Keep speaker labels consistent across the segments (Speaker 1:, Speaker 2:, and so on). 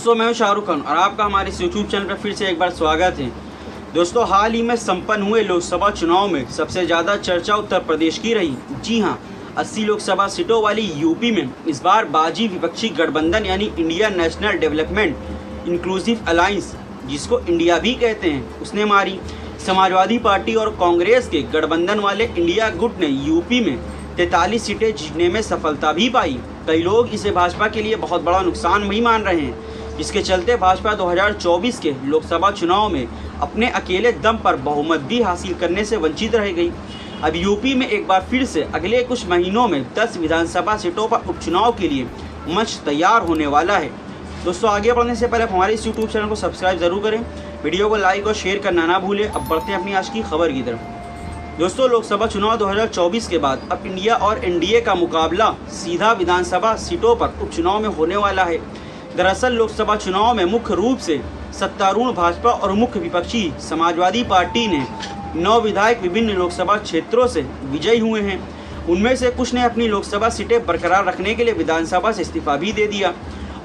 Speaker 1: दोस्तों मैं हूं शाहरुख खान और आपका हमारे इस यूट्यूब चैनल पर फिर से एक बार स्वागत है। दोस्तों हाल ही में संपन्न हुए लोकसभा चुनाव में सबसे ज़्यादा चर्चा उत्तर प्रदेश की रही। जी हां, 80 लोकसभा सीटों वाली यूपी में इस बार बाजी विपक्षी गठबंधन यानी India national development inclusive alliance, जिसको इंडिया भी कहते हैं, उसने मारी। समाजवादी पार्टी और कांग्रेस के गठबंधन वाले इंडिया गुट ने यूपी में 43 सीटें जीतने में सफलता भी पाई। कई लोग इसे भाजपा के लिए बहुत बड़ा नुकसान भी मान रहे हैं, जिसके चलते भाजपा 2024 के लोकसभा चुनाव में अपने अकेले दम पर बहुमत भी हासिल करने से वंचित रह गई। अब यूपी में एक बार फिर से अगले कुछ महीनों में 10 विधानसभा सीटों पर उपचुनाव के लिए मंच तैयार होने वाला है। दोस्तों आगे बढ़ने से पहले हमारे इस यूट्यूब चैनल को सब्सक्राइब जरूर करें, वीडियो को लाइक और शेयर करना ना भूलें। अब बढ़ते हैं अपनी आज की खबर की तरफ। दोस्तों लोकसभा चुनाव 2024 के बाद अब इंडिया और एनडीए का मुकाबला सीधा विधानसभा सीटों पर उपचुनाव में होने वाला है। दरअसल लोकसभा चुनाव में मुख्य रूप से सत्तारूढ़ भाजपा और मुख्य विपक्षी समाजवादी पार्टी ने 9 विधायक विभिन्न लोकसभा क्षेत्रों से विजयी हुए हैं। उनमें से कुछ ने अपनी लोकसभा सीटें बरकरार रखने के लिए विधानसभा से इस्तीफा भी दे दिया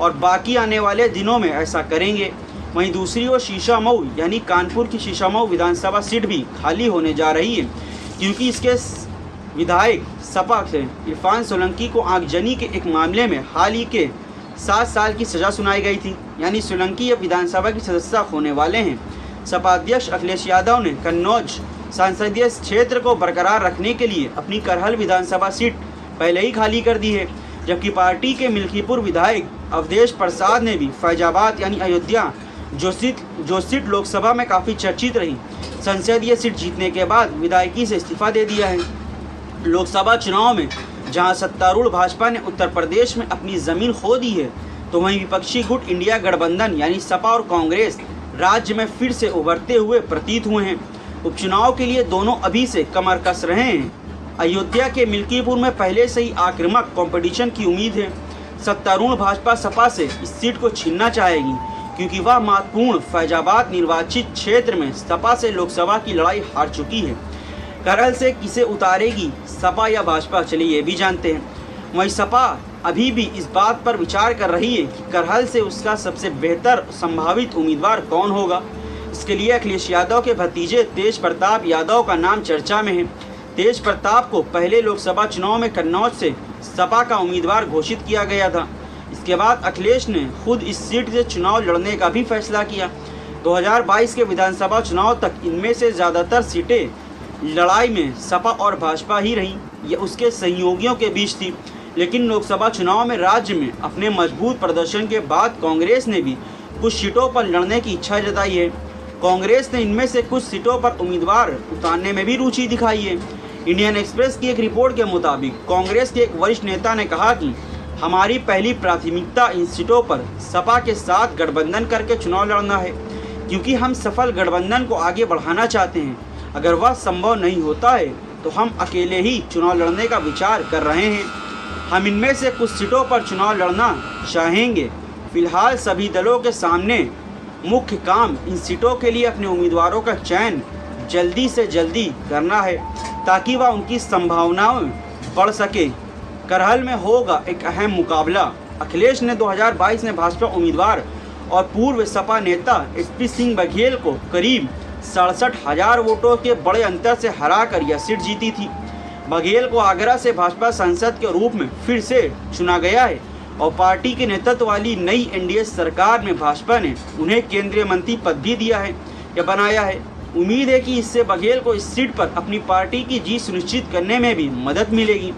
Speaker 1: और बाकी आने वाले दिनों में ऐसा करेंगे। वहीं दूसरी ओर शीशामऊ यानी कानपुर की शीशामऊ विधानसभा सीट भी खाली होने जा रही है, क्योंकि इसके विधायक सपा से इरफान सोलंकी को आगजनी के एक मामले में हाल ही के 7 साल की सज़ा सुनाई गई थी। यानी सोलंकी अब विधानसभा की सदस्यता होने वाले हैं। सपा अध्यक्ष अखिलेश यादव ने कन्नौज संसदीय क्षेत्र को बरकरार रखने के लिए अपनी करहल विधानसभा सीट पहले ही खाली कर दी है, जबकि पार्टी के मिल्कीपुर विधायक अवधेश प्रसाद ने भी फैजाबाद यानी अयोध्या जो सीट लोकसभा में काफ़ी चर्चित रही, संसदीय सीट जीतने के बाद विधायकी से इस्तीफा दे दिया है। लोकसभा चुनाव में जहां सत्तारूढ़ भाजपा ने उत्तर प्रदेश में अपनी ज़मीन खो दी है, तो वहीं विपक्षी गुट इंडिया गठबंधन यानी सपा और कांग्रेस राज्य में फिर से उभरते हुए प्रतीत हुए हैं। उपचुनाव के लिए दोनों अभी से कमर कस रहे हैं। अयोध्या के मिल्कीपुर में पहले से ही आक्रामक कंपटीशन की उम्मीद है। सत्तारूढ़ भाजपा सपा से इस सीट को छीनना चाहेगी, क्योंकि वह महत्वपूर्ण फैजाबाद निर्वाचित क्षेत्र में सपा से लोकसभा की लड़ाई हार चुकी है। करहल से किसे उतारेगी, सपा या भाजपा, चलिए ये भी जानते हैं। वहीं सपा अभी भी इस बात पर विचार कर रही है कि करहल से उसका सबसे बेहतर संभावित उम्मीदवार कौन होगा। इसके लिए अखिलेश यादव के भतीजे तेज प्रताप यादव का नाम चर्चा में है। तेज प्रताप को पहले लोकसभा चुनाव में कन्नौज से सपा का उम्मीदवार घोषित किया गया था। इसके बाद अखिलेश ने खुद इस सीट से चुनाव लड़ने का भी फैसला किया। 2022 के विधानसभा चुनाव तक इनमें से ज़्यादातर सीटें लड़ाई में सपा और भाजपा ही रहीं, यह उसके सहयोगियों के बीच थी। लेकिन लोकसभा चुनाव में राज्य में अपने मजबूत प्रदर्शन के बाद कांग्रेस ने भी कुछ सीटों पर लड़ने की इच्छा जताई है। कांग्रेस ने इनमें से कुछ सीटों पर उम्मीदवार उतारने में भी रुचि दिखाई है। इंडियन एक्सप्रेस की एक रिपोर्ट के मुताबिक कांग्रेस के एक वरिष्ठ नेता ने कहा कि हमारी पहली प्राथमिकता इन सीटों पर सपा के साथ गठबंधन करके चुनाव लड़ना है, क्योंकि हम सफल गठबंधन को आगे बढ़ाना चाहते हैं। अगर वह संभव नहीं होता है तो हम अकेले ही चुनाव लड़ने का विचार कर रहे हैं। हम इनमें से कुछ सीटों पर चुनाव लड़ना चाहेंगे। फिलहाल सभी दलों के सामने मुख्य काम इन सीटों के लिए अपने उम्मीदवारों का चयन जल्दी से जल्दी करना है, ताकि वह उनकी संभावनाएं बढ़ सके। करहल में होगा एक अहम मुकाबला। अखिलेश ने 2022 में भाजपा उम्मीदवार और पूर्व सपा नेता एसपी सिंह बघेल को करीब 67,000 वोटों के बड़े अंतर से हराकर यह सीट जीती थी। बघेल को आगरा से भाजपा सांसद के रूप में फिर से चुना गया है और पार्टी के नेतृत्व वाली नई एनडीए सरकार में भाजपा ने उन्हें केंद्रीय मंत्री पद भी दिया है या बनाया है। उम्मीद है कि इससे बघेल को इस सीट पर अपनी पार्टी की जीत सुनिश्चित करने में भी मदद मिलेगी।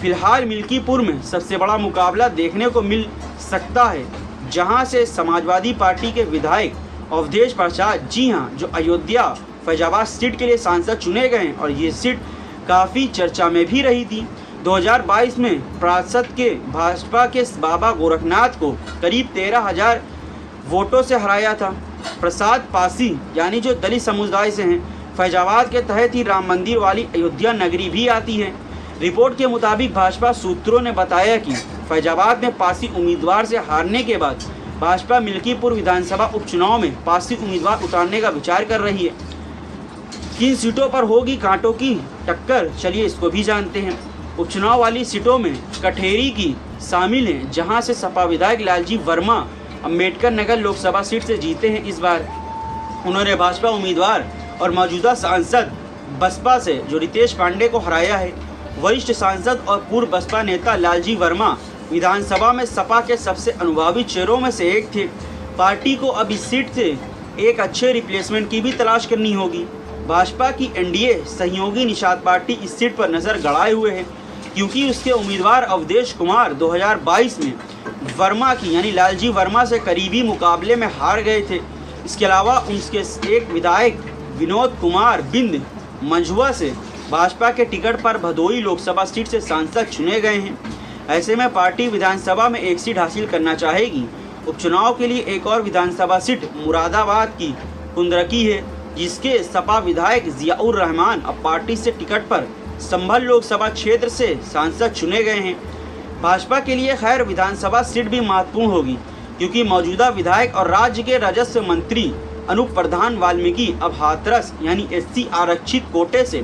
Speaker 1: फिलहाल मिल्कीपुर में सबसे बड़ा मुकाबला देखने को मिल सकता है, जहां से समाजवादी पार्टी के विधायक अवधेश प्रसाद, जी हां, जो अयोध्या फैजाबाद सीट के लिए सांसद चुने गए और ये सीट काफ़ी चर्चा में भी रही थी। 2022 में पार्षद के भाजपा के बाबा गोरखनाथ को करीब 13,000 वोटों से हराया था। प्रसाद पासी यानी जो दलित समुदाय से हैं, फैजाबाद के तहत ही राम मंदिर वाली अयोध्या नगरी भी आती है। रिपोर्ट के मुताबिक भाजपा सूत्रों ने बताया कि फैजाबाद में पासी उम्मीदवार से हारने के बाद भाजपा मिल्कीपुर विधानसभा उपचुनाव में पासी उम्मीदवार उतारने का विचार कर रही है। किन सीटों पर होगी कांटों की टक्कर, चलिए इसको भी जानते हैं। उपचुनाव वाली सीटों में कठेरी की शामिल हैं, जहां से सपा विधायक लालजी वर्मा अम्बेडकर नगर लोकसभा सीट से जीते हैं इस बार। उन्होंने भाजपा उम्मीदवार और मौजूदा सांसद बसपा से जो रितेश पांडे को हराया है। वरिष्ठ सांसद और पूर्व बसपा नेता लालजी वर्मा विधानसभा में सपा के सबसे अनुभवी चेहरों में से एक थे। पार्टी को अब इस सीट से एक अच्छे रिप्लेसमेंट की भी तलाश करनी होगी। भाजपा की एनडीए सहयोगी निषाद पार्टी इस सीट पर नज़र गड़ाए हुए है, क्योंकि उसके उम्मीदवार अवधेश कुमार 2022 में वर्मा की यानी लालजी वर्मा से करीबी मुकाबले में हार गए थे। इसके अलावा उनके एक विधायक विनोद कुमार बिंद मंझुआ से भाजपा के टिकट पर भदोई लोकसभा सीट से सांसद चुने गए हैं। ऐसे में पार्टी विधानसभा में एक सीट हासिल करना चाहेगी। उपचुनाव के लिए एक और विधानसभा सीट मुरादाबाद की कुंदरकी है, जिसके सपा विधायक जियाउर रहमान अब पार्टी से टिकट पर संभल लोकसभा क्षेत्र से सांसद चुने गए हैं। भाजपा के लिए खैर विधानसभा सीट भी महत्वपूर्ण होगी, क्योंकि मौजूदा विधायक और राज्य के राजस्व मंत्री अनूप प्रधान वाल्मीकि अब हाथरस यानी एससी आरक्षित कोटे से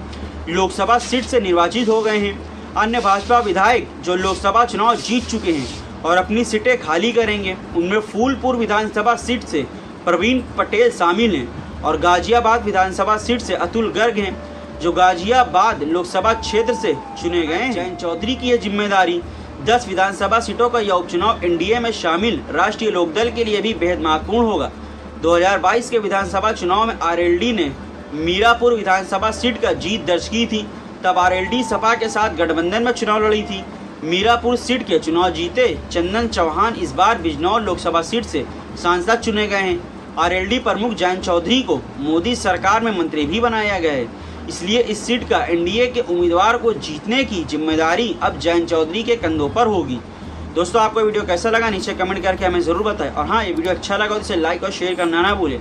Speaker 1: लोकसभा सीट से निर्वाचित हो गए हैं। अन्य भाजपा विधायक जो लोकसभा चुनाव जीत चुके हैं और अपनी सीटें खाली करेंगे, उनमें फूलपुर विधानसभा सीट से प्रवीण पटेल शामिल हैं और गाजियाबाद विधानसभा सीट से अतुल गर्ग हैं, जो गाजियाबाद लोकसभा क्षेत्र से चुने गए हैं। जयंत चौधरी की यह जिम्मेदारी 10 विधानसभा सीटों का यह उपचुनाव एनडीए में शामिल राष्ट्रीय लोकदल के लिए भी बेहद महत्वपूर्ण होगा। 2022 के विधानसभा चुनाव में आरएलडी ने मीरापुर विधानसभा सीट का जीत दर्ज की थी। तब आरएलडी सपा के साथ गठबंधन में चुनाव लड़ी थी। मीरापुर सीट के चुनाव जीते चंदन चौहान इस बार बिजनौर लोकसभा सीट से सांसद चुने गए हैं। आरएलडी प्रमुख जयंत चौधरी को मोदी सरकार में मंत्री भी बनाया गया है। इसलिए इस सीट का एनडीए के उम्मीदवार को जीतने की जिम्मेदारी अब जयंत चौधरी के कंधों पर होगी। दोस्तों, आपको वीडियो कैसा लगा नीचे कमेंट करके हमें ज़रूर बताएं। और हाँ, ये वीडियो अच्छा लगा तो इसे लाइक और शेयर करना ना भूलें।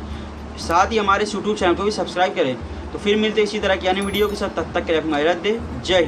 Speaker 1: साथ ही हमारे यूट्यूब चैनल को भी सब्सक्राइब करें। तो फिर मिलते इसी तरह की अन्य वीडियो के साथ, तब तक के लिए अपना इजाज़त दें। जय हिंद।